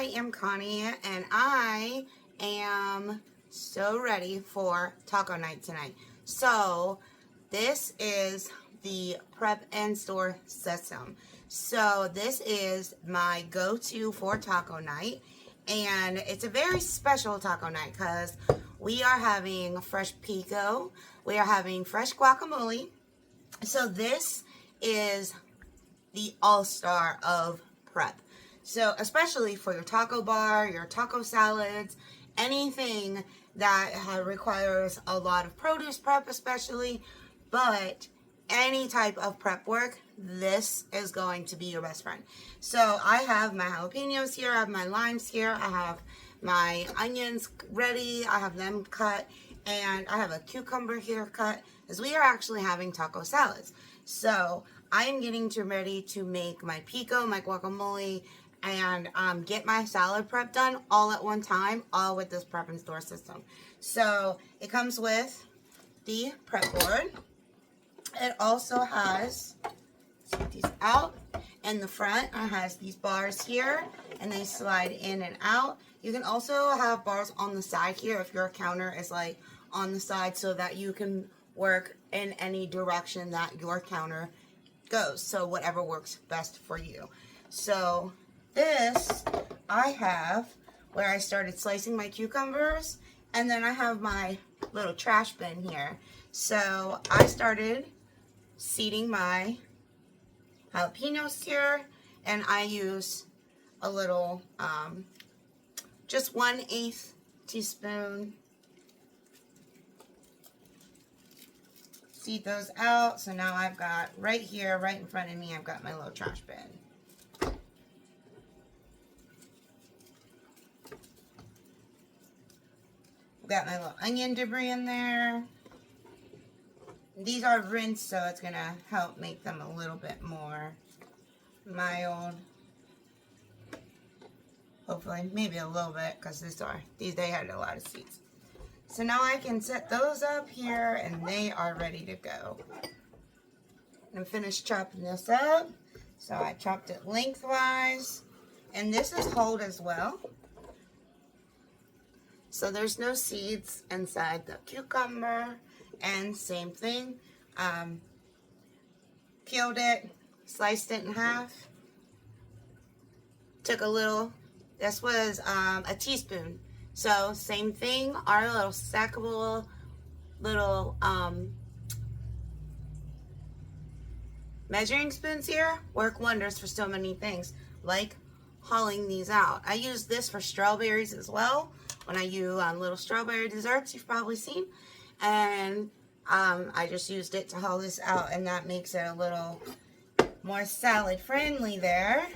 I am Connie, and I am so ready for taco night tonight. So, this is the prep and store system. So, this is my go-to for taco night, and it's a very special taco night because we are having fresh pico, we are having fresh guacamole. So, this is the all-star of prep. So especially for your taco bar, your taco salads, anything that requires a lot of produce prep especially, but any type of prep work, this is going to be your best friend. So I have my jalapenos here, I have my limes here, I have my onions ready, I have them cut, and I have a cucumber here cut, as we are actually having taco salads. So I am getting ready to make my pico, my guacamole, and get my salad prep done all at one time, all with this prep and store system. So it comes with the prep board. It also has, let's get these out, in the front it has these bars here, and they slide in and out. You can also have bars on the side here if your counter is like on the side, so that you can work in any direction that your counter goes, so whatever works best for you. So this I have where I started slicing my cucumbers, and then I have my little trash bin here. So I started seeding my jalapenos here, and I use a little just 1/8 teaspoon. Seed those out. So now I've got right here, right in front of me, I've got my little trash bin. Got my little onion debris in there. These are rinsed, so it's going to help make them a little bit more mild. Hopefully, maybe a little bit, because they had a lot of seeds. So now I can set those up here, and they are ready to go. I'm finished chopping this up. So I chopped it lengthwise, and this is whole as well. So there's no seeds inside the cucumber, and same thing. Peeled it, sliced it in half. Took a little, this was a teaspoon. So same thing, our little stackable little measuring spoons here work wonders for so many things, like hauling these out. I use this for strawberries as well. When I use little strawberry desserts, you've probably seen. And I just used it to haul this out, and that makes it a little more salad friendly there.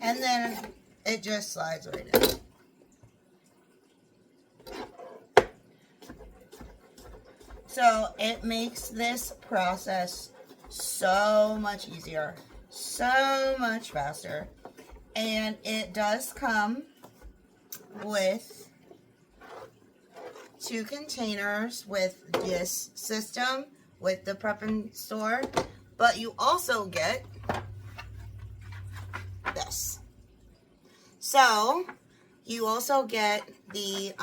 And then it just slides right in. So it makes this process so much easier, so much faster. And it does come with 2 containers with this system, with the prep and store. But you also get this. So you also get the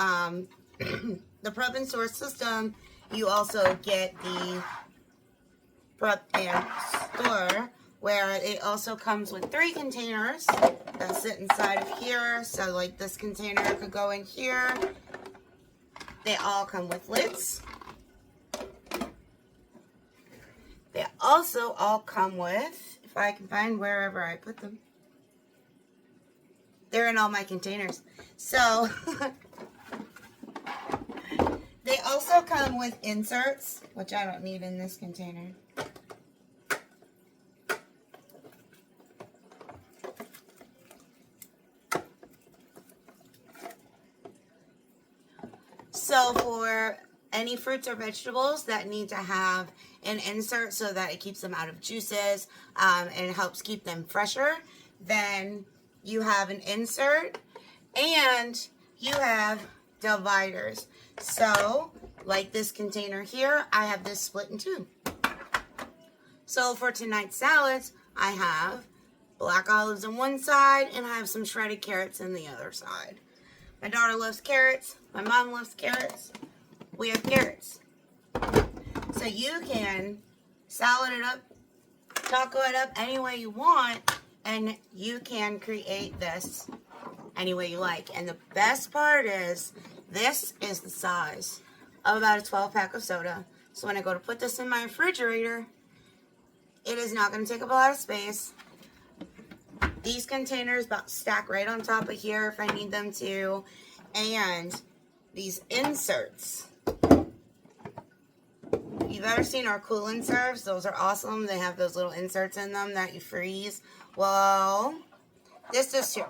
the prep and store system. You also get the prep and store, where it also comes with 3 containers that sit inside of here. So like this container could go in here. They all come with lids. They also all come with, if I can find wherever I put them, they're in all my containers. So they also come with inserts, which I don't need in this container. So for any fruits or vegetables that need to have an insert so that it keeps them out of juices and it helps keep them fresher, then you have an insert, and you have dividers. So, like this container here, I have this split in two. So for tonight's salads, I have black olives on one side and I have some shredded carrots on the other side. My daughter loves carrots. My mom loves carrots. We have carrots. So you can salad it up, taco it up any way you want, and you can create this any way you like. And the best part is, this is the size of about a 12-pack of soda. So when I go to put this in my refrigerator, it is not going to take up a lot of space. These containers about stack right on top of here if I need them to. And these inserts. You've ever seen our cool and serves? Those are awesome. They have those little inserts in them that you freeze. Well, this is true.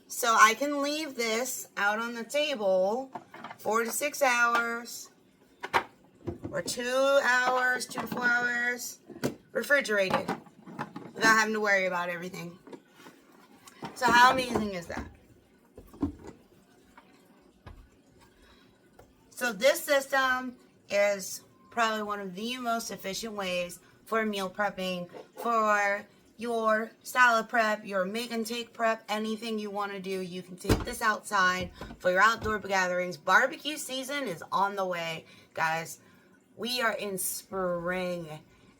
So I can leave this out on the table 4 to 6 hours. Or 2 hours, 2 to 4 hours, refrigerated, without having to worry about everything. So how amazing is that? So this system is probably one of the most efficient ways for meal prepping, for your salad prep, your make and take prep, anything you want to do. You can take this outside for your outdoor gatherings. Barbecue season is on the way, guys. We are in spring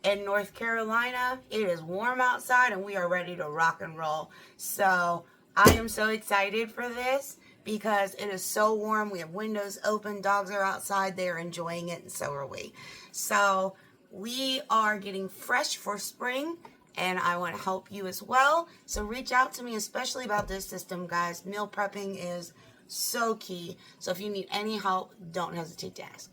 in North Carolina. It is warm outside and we are ready to rock and roll. So I am so excited for this because it is so warm. We have windows open. Dogs are outside. They are enjoying it and so are we. So we are getting fresh for spring and I want to help you as well. So reach out to me, especially about this system, guys. Meal prepping is so key. So if you need any help, don't hesitate to ask.